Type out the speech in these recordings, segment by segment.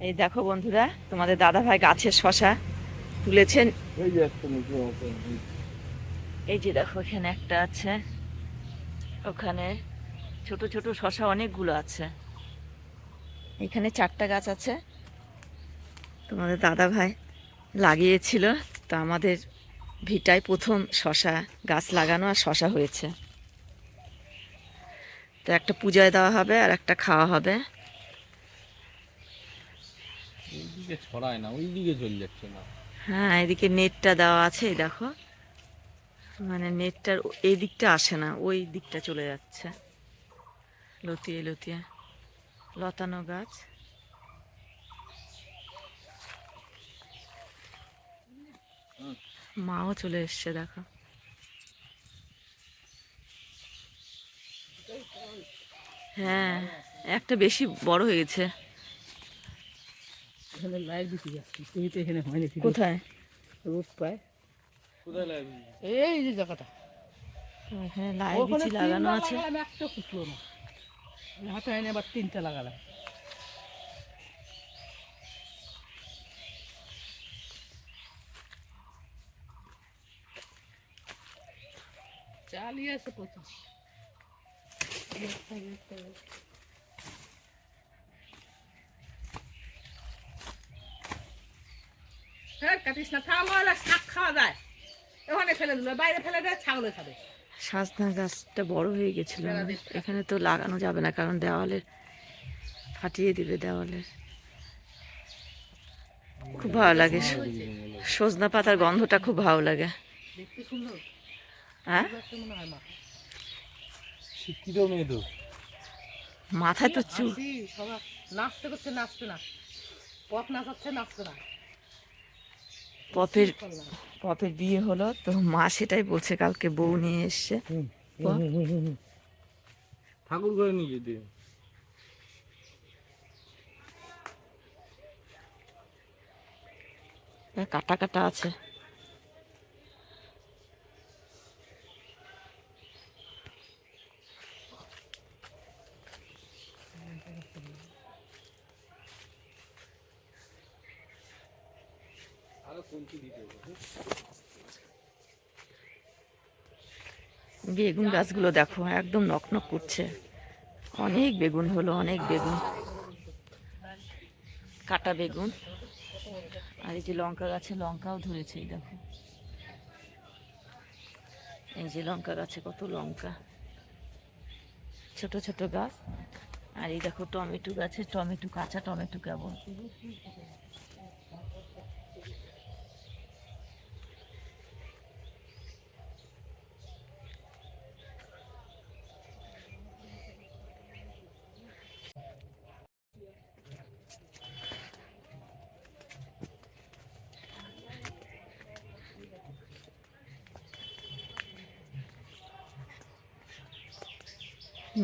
এই দেখো বন্ধুরা, তোমাদের দাদা ভাই গাছের শশা তুলেছেন। এই যে দেখো, এখানে একটা আছে, ওখানে ছোট ছোট শশা অনেকগুলো আছে। এখানে 4টা গাছ আছে, তোমাদের দাদা ভাই লাগিয়েছিল। তো আমাদের ভিটায় প্রথম শশা গাছ লাগানো আর শশা হয়েছে। তো একটা পূজায় দেওয়া হবে আর একটা খাওয়া হবে। এইদিকে ছড়ায় না, ওইদিকে চলে যাচ্ছে না। হ্যাঁ, এদিকে নেটটা দেওয়া আছে, এই দেখো, মানে নেটটার এই দিকটা আসে না, ওই দিকটা চলে যাচ্ছে লতিয়ে লতিয়ে। লতানো গাছ। মাও চলে এসছে, দেখো। হ্যাঁ, একটা বেশি বড় হয়ে গেছে। এখানে লাইট দিতে যাচ্ছি, তুমি তো এখানে হয়নি। কোথায়? রোদ পায় কোথায় লাগবে? এই যে জায়গাটা, এখানে লাইট বিচি লাগানো আছে। লাগালাম, একটা ফুটলো না। আমি হাতে হয়নি, আবার 3টা লাগালাম। চালিয়ে আছে প্রচুর। হ্যাঁ, কাটিস না, থামা, শাক খাওয়া যায়। ওখানে ফেলে দিল, বাইরে ফেলে দেয়, ছাগলে খাবে। সজনা গাছটা বড় হয়ে গেছিল, এখানে তো লাগানো যাবে না, কারণ দেওয়ালের ফাটিয়ে দিবে দেওয়ালের। খুব ভালো লাগে সজনা পাতার গন্ধটা, খুব ভালো লাগে। দেখতে সুন্দর। হ্যাঁ, মনে হয় মা শিক্ষিত মেয়ে তো। মাথায় তো চুল। সবাই নাচতে করছে, নাচবে না। পপ নাচাচ্ছে, নাচবে না। পপের বিয়ে হলো তো, মা সেটাই বলছে, কালকে বউ নিয়ে এসছে। ঠাকুর ঘরে নিয়ে যেতে। কাটা কাটা আছে। বেগুন গাছগুলো দেখো, একদম নকনক করছে। অনেক বেগুন হলো, অনেক বেগুন, কাটা বেগুন। আর এই যে লঙ্কা গাছে লঙ্কাও ধরেছে, এই দেখো, এই যে লঙ্কা গাছে কত লঙ্কা, ছোট ছোট গাছ। আর এই দেখো টমেটো গাছে টমেটো, কাঁচা টমেটো কেবল।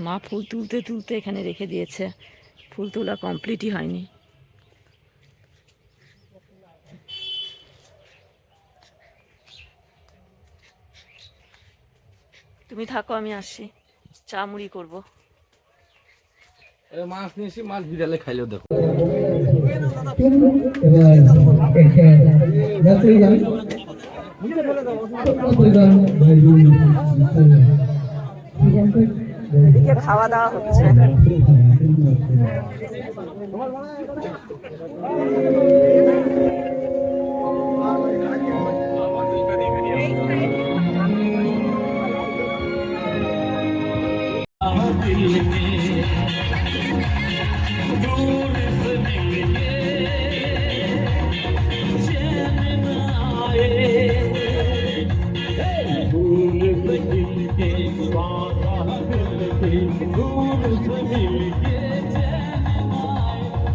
মা ফুল তুলতে তুলতে এখানে রেখে দিয়েছে, ফুল তোলা কমপ্লিটই হয়নি। তুমি থাকো, আমি আসছি, চা মুড়ি করবো। মাছ নিয়েছি, মাছ বিড়ালে খাইলেও দেখো। এদিকে খাওয়া দাওয়া হচ্ছে।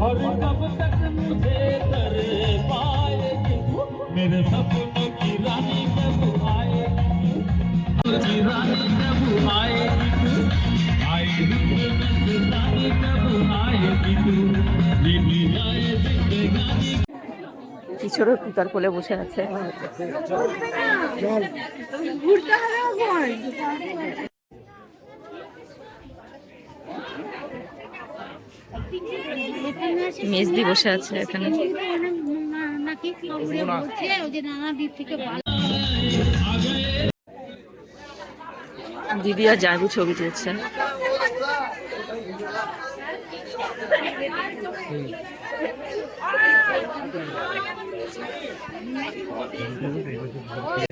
और कब तक मुझे कर पाएगी मेरे सपनों की रानी कब आएगी की रानी कब आएगी आएगी रानी कब आएगी तू बीबी आए जिंदगानी। কিশোরের পিতার কোলে বসে আছে। মেজদি বসে আছে এখানে। নাকি বলছে ওই যে নানা দিক থেকে ভালো। দিদি আর জাগু ছবি তুলছে।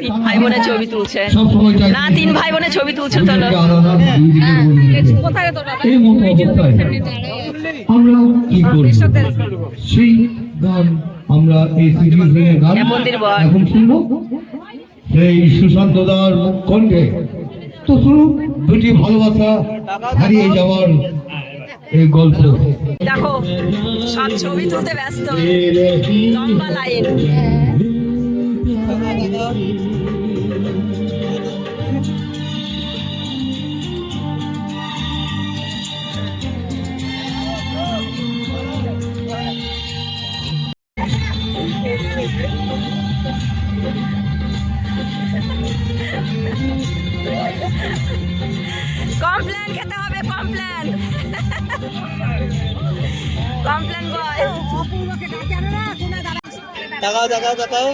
তিন ভাই বোনের ছবি তুলছে না, 3 ভাই বোনের ছবি তুলছে। চলো কোথায় তোরা এই মতো অবস্থায় আমরা কি করব? সেই গান আমরা এই সিরিজের গান মন্দির বল এখন শুনবো সেই সুশান্ত দার কণ্ঠে। তো শুনুন দুটি ভালোবাসা হারিয়ে যাওয়ার এই গল্প। দেখো সব ছবি তুলতে ব্যস্ত, লম্বা লাইন। কমপ্লেন খেতে হবে, কমপ্লেন। কমপ্লেন বয়। তাকাও তাকাও তাকাও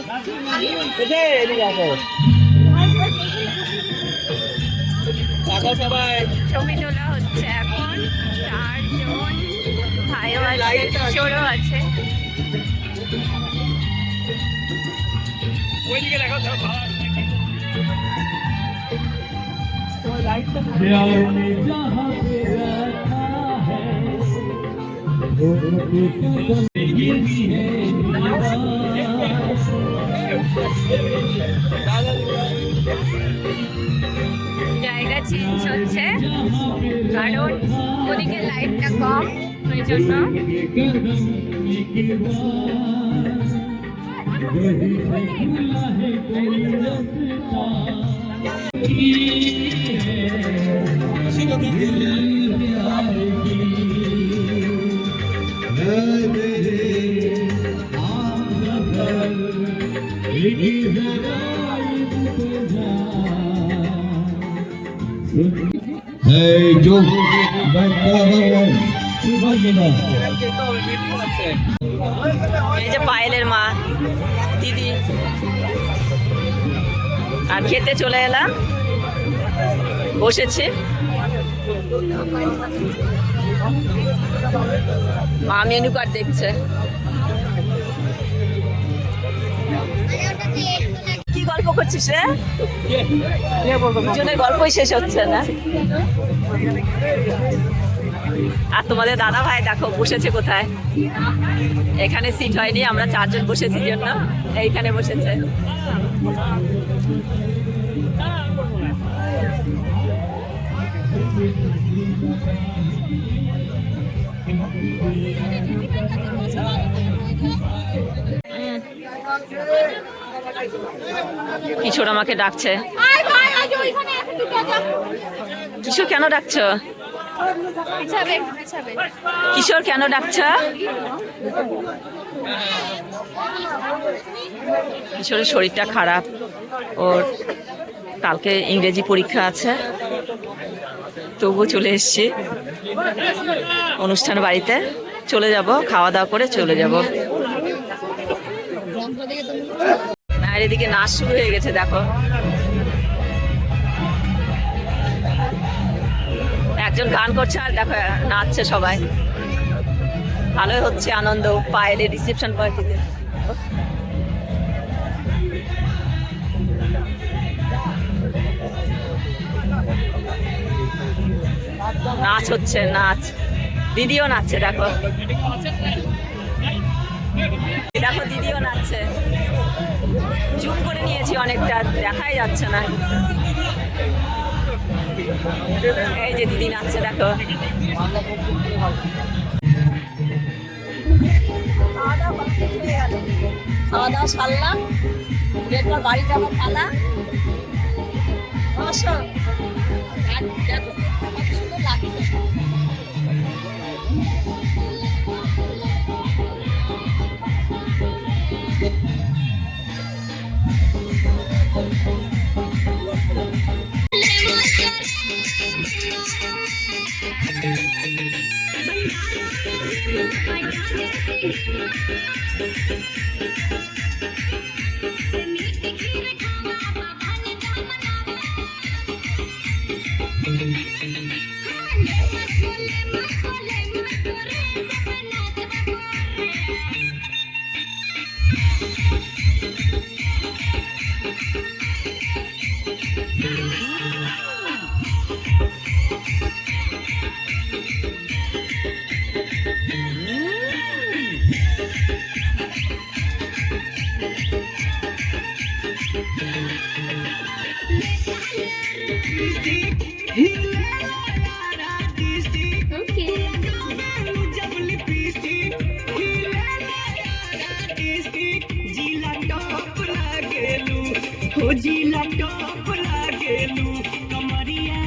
তাকাও সবাই। ছবি তোলা হচ্ছে এখন। 4 জন ভাইও আছে, কিশোরও আছে। प्यार ने जहाँ पे रखा है वो जिंदगी है জায়গা চেঞ্জ হচ্ছে কারণ ওদিকে লাইটটা কম, ওই জন্য। এই যে পায়েলের মা দিদি, আর খেতে চলে এলাম, বসেছি। মা মেনু কার্ড দেখছে। কি গল্প করছিস রে? দুজনের গল্পই শেষ হচ্ছে না। আর তোমাদের দাদা ভাই দেখো বসেছে কোথায়। এখানে সিট হয়নি, আমরা 4 জন বসেছি জন্য এইখানে বসেছে। কিশোর আমাকে ডাকছে। কিশোর কেন ডাকছ? কিশোর কেন ডাকছ? কিশোরের শরীরটা খারাপ, ওর কালকে ইংরেজি পরীক্ষা আছে, তবুও চলে এসছি অনুষ্ঠান বাড়িতে। চলে যাব, খাওয়া দাওয়া করে চলে যাব। আর এদিকে নাচ শুরু হয়ে গেছে দেখো। একজন গান করছে আর দেখো নাচছে সবাই। ভালোই হচ্ছে আনন্দ। পায়েলের রিসেপশন পার্টিতে নাচ হচ্ছে, নাচ। দিদিও নাচছে দেখো, দেখো দিদিও নাচছে। জুম করে নিয়েছি অনেকটা, দেখাই যাচ্ছে না। এই যে দিদি নাচছে দেখো। খাওয়া দাওয়া সারলাম, এরপর বাড়ি যাবো পালা। অবশ্য দেখো কত সুন্দর লাগছে। जिला टॉप लागेलू कमरिया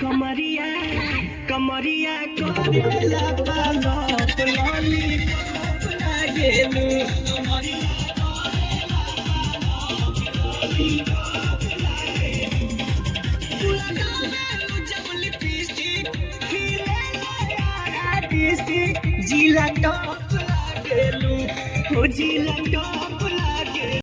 कमरिया कमरिया करेला बालप लॉलीपॉप लागेलू कमरिया जिला टॉप लागेलू हो जिला टॉप लागेलू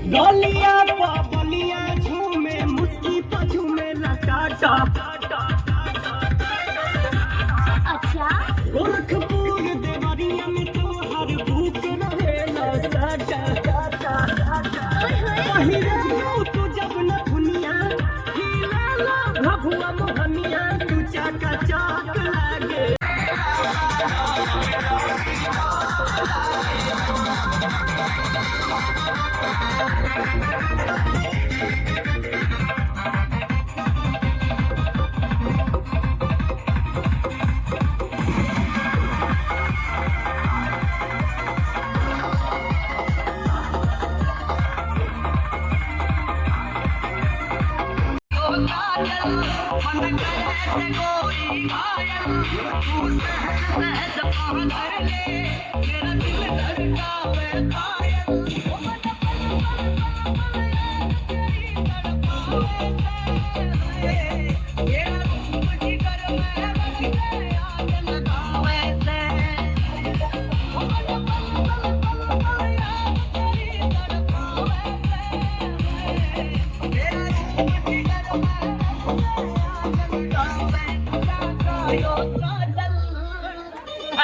डोलिया बलिया झूमे मुस्की पझूमे लटाटा अच्छा गोरखपुर देवरिया में तो हर भूख रहेला साटा तू जब न दुनिया हिलाला भभुआ मोहनिया तू चाका चाक लागे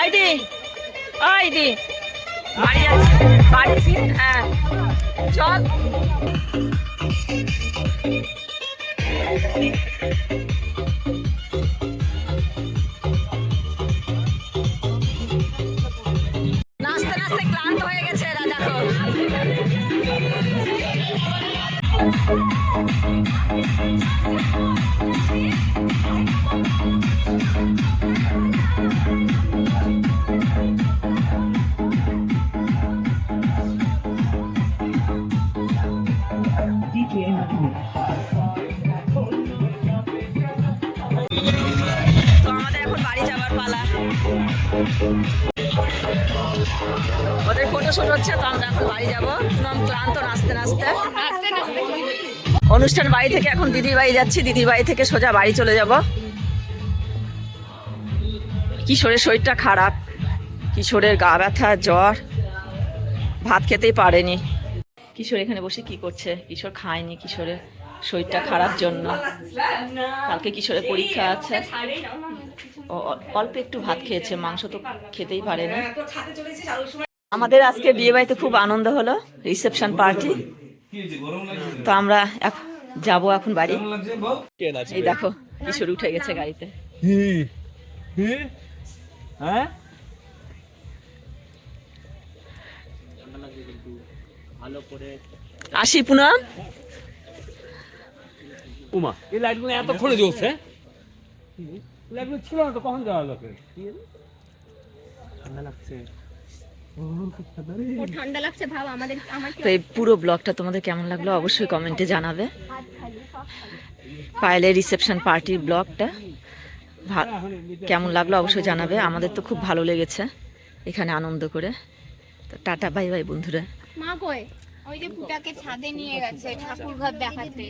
আইডি আইডি বাড়ি আছে বাড়ি হ্যাঁ চল নাচতে নাচতে ক্লান্ত হয়ে গেছে দাদা তো ওদের ফটোশুট হচ্ছে তো আমরা এখন বাড়ি যাবো ক্লান্ত নাচতে নাচতে অনুষ্ঠান বাড়ি থেকে এখন দিদির বাড়ি যাচ্ছি, দিদির বাড়ি থেকে সোজা বাড়ি চলে যাব। কিশোরের শরীরটা খারাপ, কিশোরের গা ব্যথা, জ্বর, ভাত খেতেই পারেনি। কিশোর এখানে বসে কি করছে? কিশোর খায়নি, কিশোরের শরীরটা খারাপ জন্য। কালকে কিশোরের পরীক্ষা আছে, অল্প একটু ভাত খেয়েছে, মাংস তো খেতেই পারেনি। আমাদের আজকে বিয়ে বাড়িতে খুব আনন্দ হলো, রিসেপশন পার্টি। তো আমরা যাবো এখন বাড়ি। এই দেখো কিশোর উঠে গেছে গাড়িতে। হ্যাঁ আসি পুনম। উমা এই লাইটগুলো এতক্ষণে জ্বলছে, লাইটগুলো ছিল না তো, কখন যাওয়া যাবে? ঠান্ডা লাগছে, ঠান্ডা লাগছে ভাব আমাদের। তো এই পুরো ব্লগটা তোমাদের কেমন লাগলো অবশ্যই কমেন্টে জানাবে। পায়েলের রিসেপশন পার্টির ব্লগটা কেমন লাগলো অবশ্যই জানাবে। আমাদের তো খুব ভালো লেগেছে এখানে আনন্দ করে। তো টাটা, বাই বাই বন্ধুরা। মা কই? ওই যে ফুটাকে ছাদে নিয়ে গেছে ঠাকুর ঘর দেখাতে।